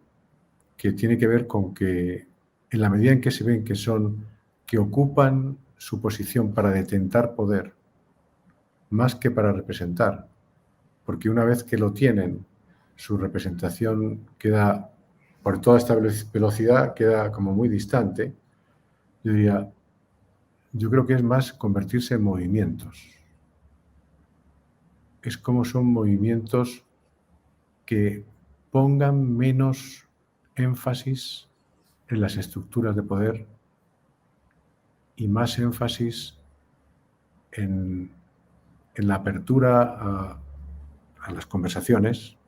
tiene que ver con que en la medida en que se ven que ocupan su posición para detentar poder más que para representar, porque una vez que lo tienen, su representación queda, por toda esta velocidad, queda como muy distante. Yo diría, yo creo que es más convertirse en movimientos. Es como son movimientos que pongan menos énfasis en las estructuras de poder y más énfasis en la apertura a las conversaciones.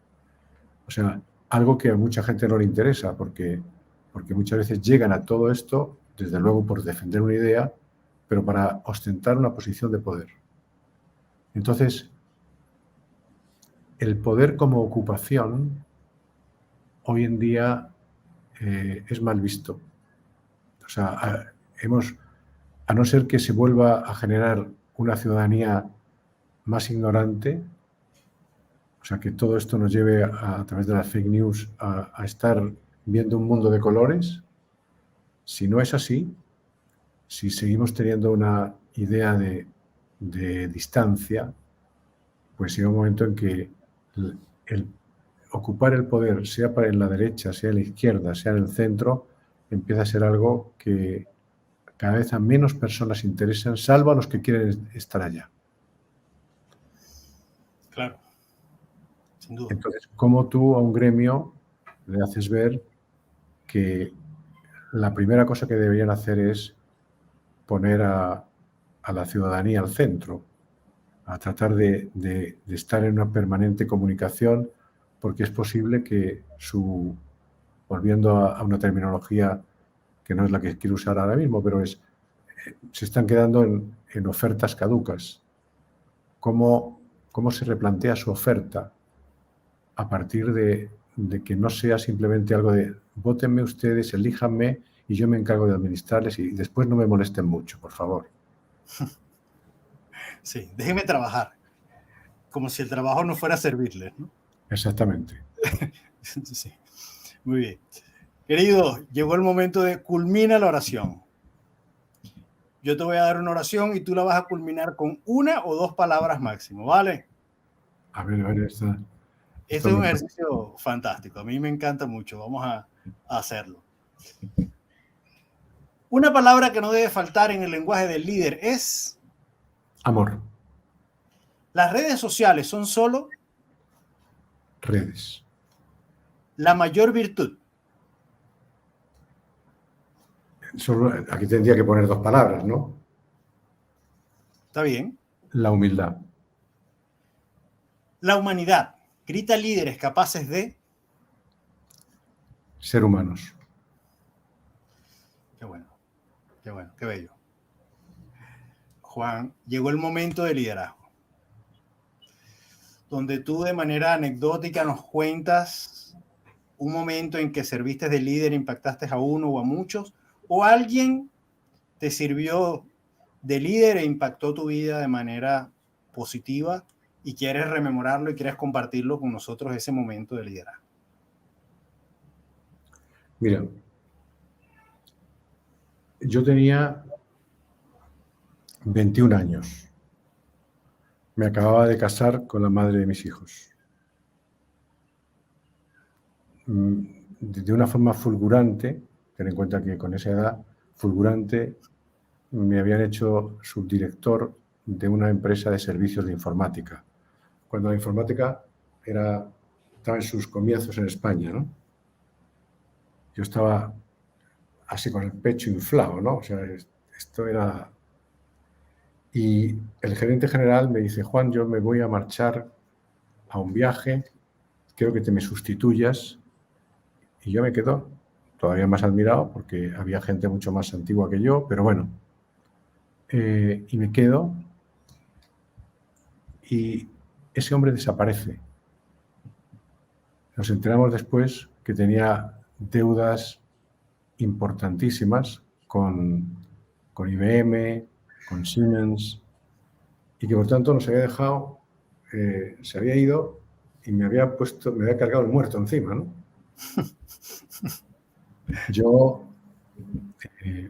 O sea, algo que a mucha gente no le interesa, porque muchas veces llegan a todo esto, desde luego por defender una idea, pero para ostentar una posición de poder. Entonces, el poder como ocupación hoy en día es mal visto. O sea, a no ser que se vuelva a generar una ciudadanía más ignorante, o sea, que todo esto nos lleve a través de las fake news a estar viendo un mundo de colores. Si no es así, si seguimos teniendo una idea de distancia, pues llega un momento en que el ocupar el poder, sea en la derecha, sea en la izquierda, sea en el centro, empieza a ser algo que cada vez a menos personas interesan, salvo a los que quieren estar allá. Claro, sin duda. Entonces, ¿cómo tú a un gremio le haces ver que la primera cosa que deberían hacer es poner a la ciudadanía al centro, a tratar de estar en una permanente comunicación, porque es posible que volviendo a una terminología que no es la que quiero usar ahora mismo, pero se están quedando en ofertas caducas. ¿Cómo se replantea su oferta a partir de que no sea simplemente algo de vótenme ustedes, elíjanme y yo me encargo de administrarles y después no me molesten mucho, por favor? Sí, déjenme trabajar, como si el trabajo no fuera a servirles, ¿no? Exactamente. Sí, muy bien. Querido, llegó el momento de culmina la oración. Yo te voy a dar una oración y tú la vas a culminar con una o dos palabras máximo, ¿vale? A ver, Este es un ejercicio fantástico. A mí me encanta mucho. Vamos a hacerlo. Una palabra que no debe faltar en el lenguaje del líder es... Amor. Las redes sociales son solo... Redes. La mayor virtud. Aquí tendría que poner dos palabras, ¿no? ¿Está bien? La humildad. La humanidad grita líderes capaces de... Ser humanos. Qué bueno, qué bello. Juan, llegó el momento de liderazgo, donde tú de manera anecdótica nos cuentas un momento en que serviste de líder, impactaste a uno o a muchos, o alguien te sirvió de líder e impactó tu vida de manera positiva y quieres rememorarlo y quieres compartirlo con nosotros ese momento de liderazgo. Mira, yo tenía 21 años. Me acababa de casar con la madre de mis hijos. De una forma fulgurante, ten en cuenta que con esa edad, fulgurante, me habían hecho subdirector de una empresa de servicios de informática, cuando la informática estaba en sus comienzos en España, ¿no? Yo estaba así con el pecho inflado, ¿no? O sea, esto era... Y el gerente general me dice, Juan, yo me voy a marchar a un viaje, quiero que te me sustituyas. Y yo me quedo todavía más admirado porque había gente mucho más antigua que yo, pero bueno. Y me quedo y ese hombre desaparece. Nos enteramos después que tenía deudas importantísimas con IBM, con Siemens, y que por tanto nos había dejado, se había ido y me había cargado el muerto encima, ¿no? Yo,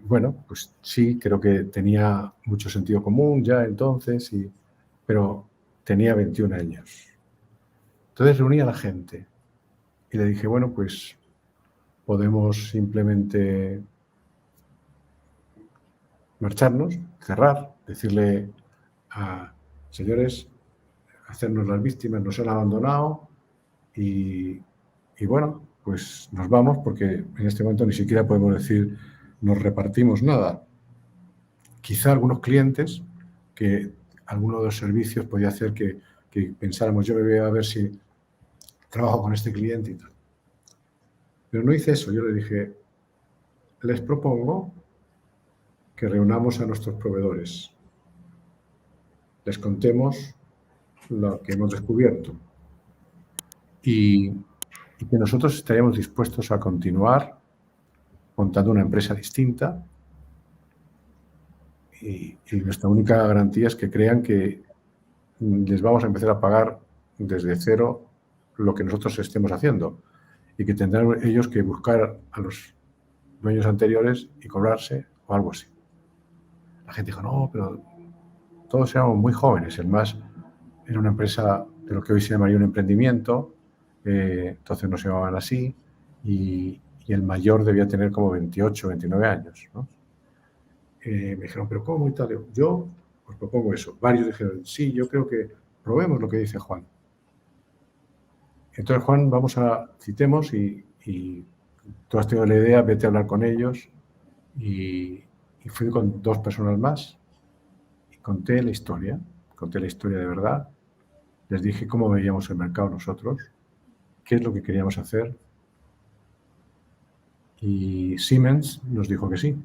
bueno, pues sí, creo que tenía mucho sentido común ya entonces, pero tenía 21 años. Entonces reuní a la gente y le dije, bueno, pues podemos simplemente marcharnos, cerrar, decirle a señores, hacernos las víctimas, nos han abandonado y bueno, pues nos vamos porque en este momento ni siquiera podemos decir nos repartimos nada. Quizá algunos clientes que alguno de los servicios podía hacer que pensáramos, yo me voy a ver si trabajo con este cliente y tal. Pero no hice eso, yo le dije, les propongo que reunamos a nuestros proveedores, les contemos lo que hemos descubierto y que nosotros estaríamos dispuestos a continuar montando una empresa distinta y nuestra única garantía es que crean que les vamos a empezar a pagar desde cero lo que nosotros estemos haciendo y que tendrán ellos que buscar a los dueños anteriores y cobrarse o algo así. La gente dijo, no, pero todos éramos muy jóvenes. El MAS era una empresa de lo que hoy se llamaría un emprendimiento, entonces no se llamaban así, y el mayor debía tener como 28, 29 años, ¿no? Me dijeron, ¿pero cómo y tal? Yo os propongo eso. Varios dijeron, sí, yo creo que probemos lo que dice Juan. Entonces, Juan, citemos y tú has tenido la idea, vete a hablar con ellos. Y fui con 2 personas más y conté la historia de verdad. Les dije cómo veíamos el mercado nosotros, qué es lo que queríamos hacer. Y Siemens nos dijo que sí.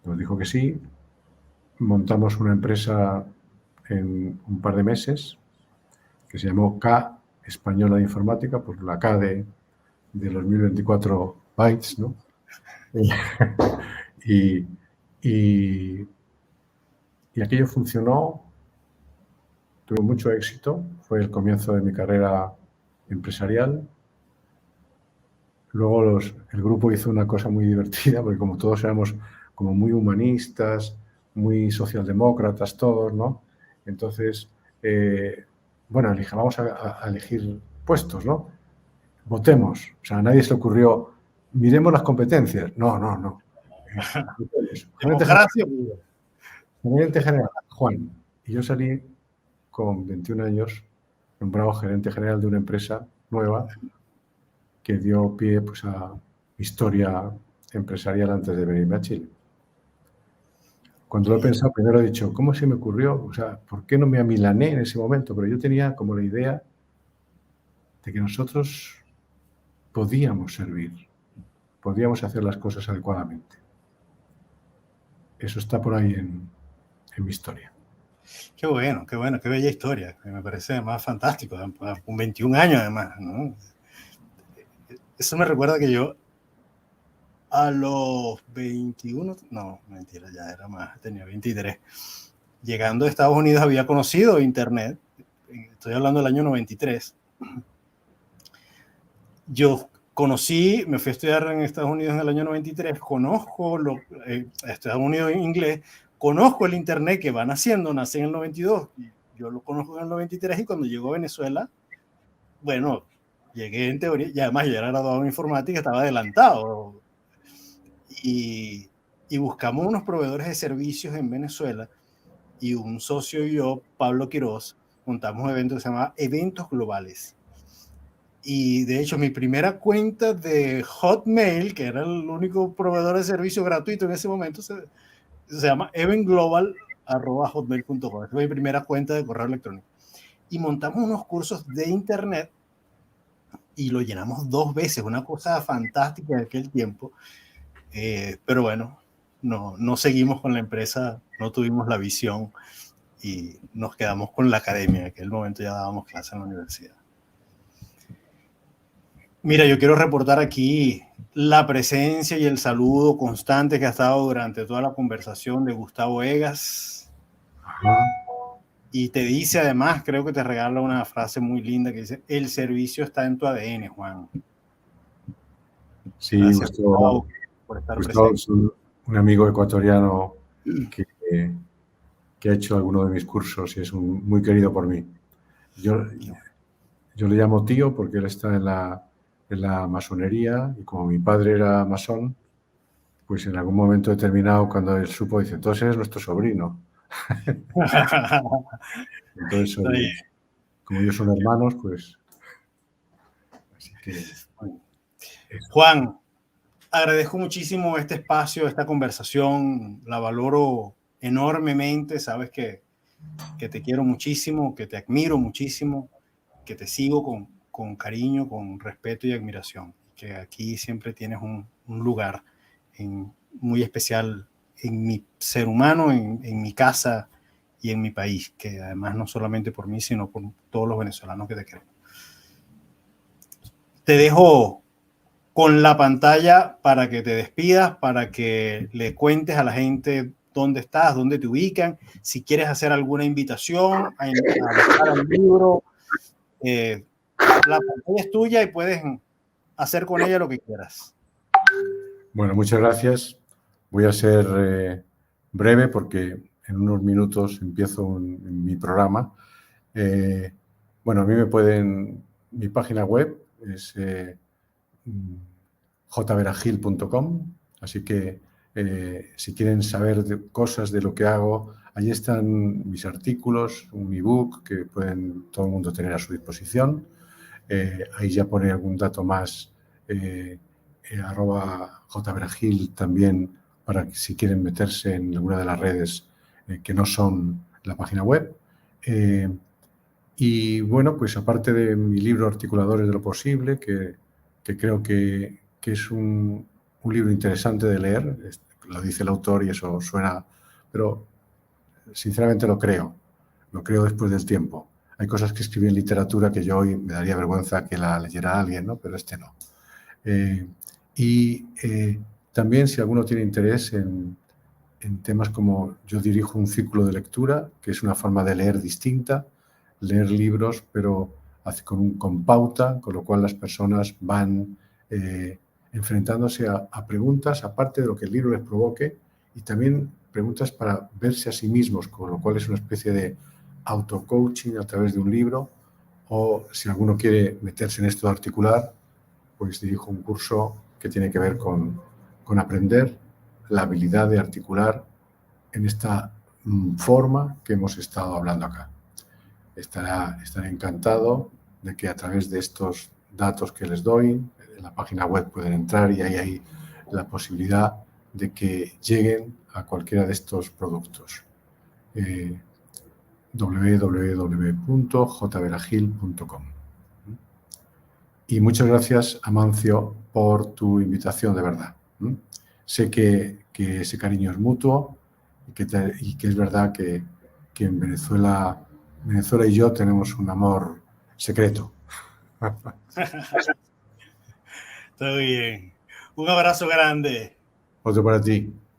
Nos dijo que sí. Montamos una empresa en un par de meses que se llamó K, Española de Informática, por la K de los 1024 bytes, ¿no? y aquello funcionó, tuvo mucho éxito, fue el comienzo de mi carrera empresarial. Luego el grupo hizo una cosa muy divertida, porque como todos éramos como muy humanistas, muy socialdemócratas todos, ¿no? Entonces, bueno, vamos a elegir puestos, ¿no? Votemos. O sea, a nadie se le ocurrió, miremos las competencias. No. Gerente general, Juan. Y yo salí con 21 años, nombrado gerente general de una empresa nueva que dio pie pues, a historia empresarial antes de venirme a Chile. Cuando lo he pensado, primero he dicho, ¿cómo se me ocurrió? O sea, ¿por qué no me amilané en ese momento? Pero yo tenía como la idea de que nosotros podíamos servir, podíamos hacer las cosas adecuadamente. Eso está por ahí en mi historia. Qué bueno, qué bella historia. Me parece además fantástico, con 21 años además, ¿no? Eso me recuerda que yo a los 21, no, mentira, ya era más, tenía 23. Llegando a Estados Unidos había conocido Internet, estoy hablando del año 93. Yo me fui a estudiar en Estados Unidos en el año 93, conozco Estados Unidos en inglés, conozco el Internet que van haciendo, nací en el 92, yo lo conozco en el 93 y cuando llego a Venezuela, bueno, llegué en teoría, y además ya era graduado en informática, estaba adelantado. Y buscamos unos proveedores de servicios en Venezuela y un socio y yo, Pablo Quiroz, montamos un evento que se llamaba Eventos Globales. Y de hecho mi primera cuenta de Hotmail, que era el único proveedor de servicio gratuito en ese momento, se llama eventglobal@hotmail.com. Esa fue mi primera cuenta de correo electrónico. Y montamos unos cursos de internet y lo llenamos 2 veces, una cosa fantástica en aquel tiempo. Pero bueno, no seguimos con la empresa, no tuvimos la visión y nos quedamos con la academia. En aquel momento ya dábamos clases en la universidad. Mira, yo quiero reportar aquí la presencia y el saludo constante que ha estado durante toda la conversación de Gustavo Egas. Y te dice además, creo que te regala una frase muy linda que dice, el servicio está en tu ADN, Juan. Sí, Gustavo, por estar presente. Es un amigo ecuatoriano que ha hecho alguno de mis cursos y es muy querido por mí. Yo le llamo tío porque él está en la masonería y como mi padre era masón, pues en algún momento determinado, cuando él supo, dice, entonces eres nuestro sobrino. Entonces, como ellos son hermanos, pues... Así que... Bueno, Juan, agradezco muchísimo este espacio, esta conversación, la valoro enormemente, sabes que te quiero muchísimo, que te admiro muchísimo, que te sigo con cariño, con respeto y admiración, que aquí siempre tienes un lugar muy especial en mi ser humano, en mi casa y en mi país, que además no solamente por mí, sino por todos los venezolanos que te queremos. Te dejo con la pantalla para que te despidas, para que le cuentes a la gente dónde estás, dónde te ubican, si quieres hacer alguna invitación a buscar el libro, la pantalla es tuya y puedes hacer con ella lo que quieras. Bueno, muchas gracias. Voy a ser breve porque en unos minutos empiezo mi programa. Bueno, a mí me pueden... Mi página web es jveragil.com, así que si quieren saber cosas de lo que hago, allí están mis artículos, un ebook que pueden todo el mundo tener a su disposición. Ahí ya pone algún dato más, @jveragil también, para que si quieren meterse en alguna de las redes que no son la página web. Y bueno, pues aparte de mi libro Articuladores de lo Posible, que creo que es un libro interesante de leer, lo dice el autor y eso suena, pero sinceramente lo creo después del tiempo. Hay cosas que escribí en literatura que yo hoy me daría vergüenza que la leyera alguien, ¿no? Pero este no. También, si alguno tiene interés en temas como yo dirijo un círculo de lectura, que es una forma de leer distinta, leer libros, pero con pauta, con lo cual las personas van enfrentándose a preguntas, aparte de lo que el libro les provoque, y también preguntas para verse a sí mismos, con lo cual es una especie de auto-coaching a través de un libro, o si alguno quiere meterse en esto de articular, pues dirijo un curso que tiene que ver con aprender la habilidad de articular en esta forma que hemos estado hablando acá. Estaré encantado de que a través de estos datos que les doy, en la página web pueden entrar y ahí hay la posibilidad de que lleguen a cualquiera de estos productos. www.jveragil.com. Y muchas gracias, Amancio, por tu invitación, de verdad. Sé que ese cariño es mutuo y que es verdad que en Venezuela y yo tenemos un amor secreto. Está bien. Un abrazo grande. Otro para ti.